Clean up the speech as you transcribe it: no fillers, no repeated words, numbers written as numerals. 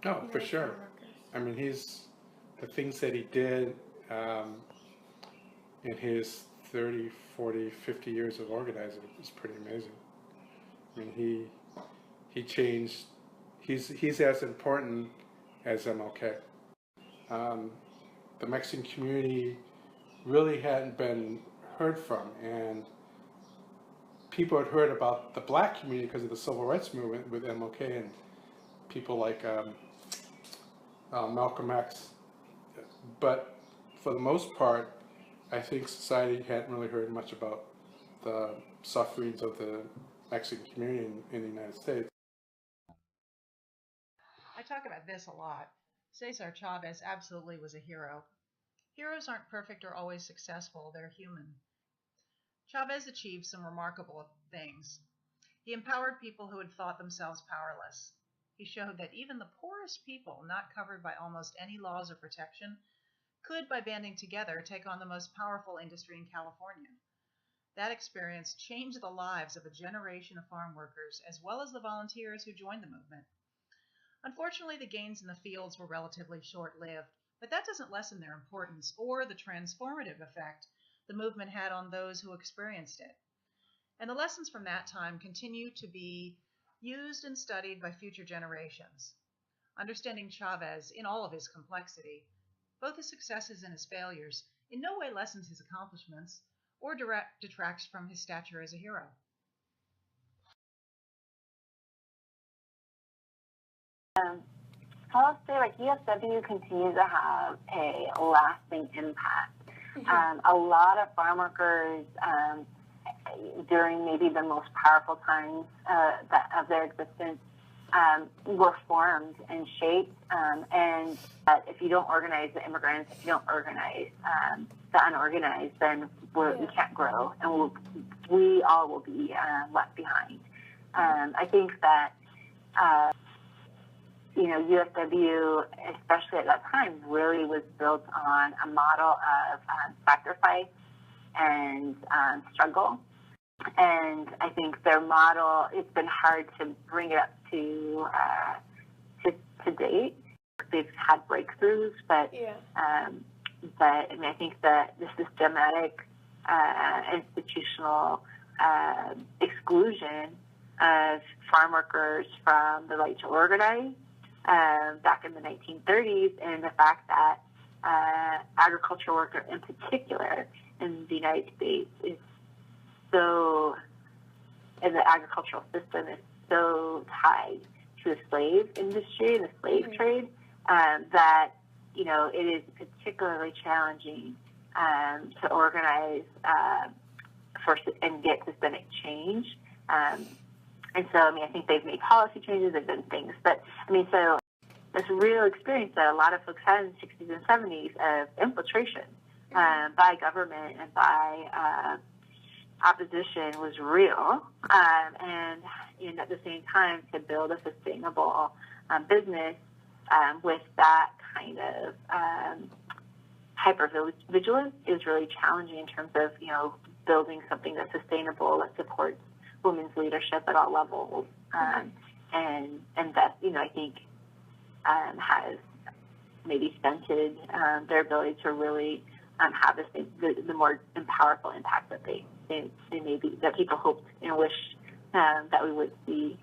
Oh, for sure. I mean, the things that he did um, in his 30, 40, 50 years of organizing is pretty amazing. I mean, he changed. He's as important as MLK. Um, the Mexican community really hadn't been heard from, and people had heard about the black community because of the civil rights movement with MLK and people like Malcolm X. But for the most part, I think society hadn't really heard much about the sufferings of the Mexican community in the United States. I talk about this a lot. Cesar Chavez absolutely was a hero. Heroes aren't perfect or always successful, they're human. Chavez achieved some remarkable things. He empowered people who had thought themselves powerless. He showed that even the poorest people, not covered by almost any laws or protection, could, by banding together, take on the most powerful industry in California. That experience changed the lives of a generation of farm workers as well as the volunteers who joined the movement. Unfortunately, the gains in the fields were relatively short lived, but that doesn't lessen their importance or the transformative effect the movement had on those who experienced it. And the lessons from that time continue to be used and studied by future generations. Understanding Chavez in all of his complexity, both his successes and his failures, in no way lessens his accomplishments or detracts from his stature as a hero. Um, I'll say like UFW continues to have a lasting impact. A lot of farm workers during maybe the most powerful times of their existence were formed and shaped. And if you don't organize the immigrants, if you don't organize the unorganized, then we can't grow, and we all will be left behind. I think that UFW, especially at that time, really was built on a model of sacrifice and struggle. And I think their model, it's been hard to bring it up to date. They've had breakthroughs, but I mean, I think that the systematic institutional exclusion of farm workers from the right to organize back in the 1930s, and the fact that agricultural worker in particular in the United States is so, and the agricultural system is so tied to the slave industry, the slave trade, that, it is particularly challenging to organize and get systemic change. And so, I mean, I think they've made policy changes, they've done things. But, I mean, so this real experience that a lot of folks had in the 60s and 70s of infiltration by government and by opposition was real. And at the same time, to build a sustainable business with that kind of hypervigilance is really challenging in terms of, building something that's sustainable, that supports women's leadership at all levels, and that, I think has maybe stunted their ability to really have the more powerful impact that they maybe, that people hoped and wish that we would see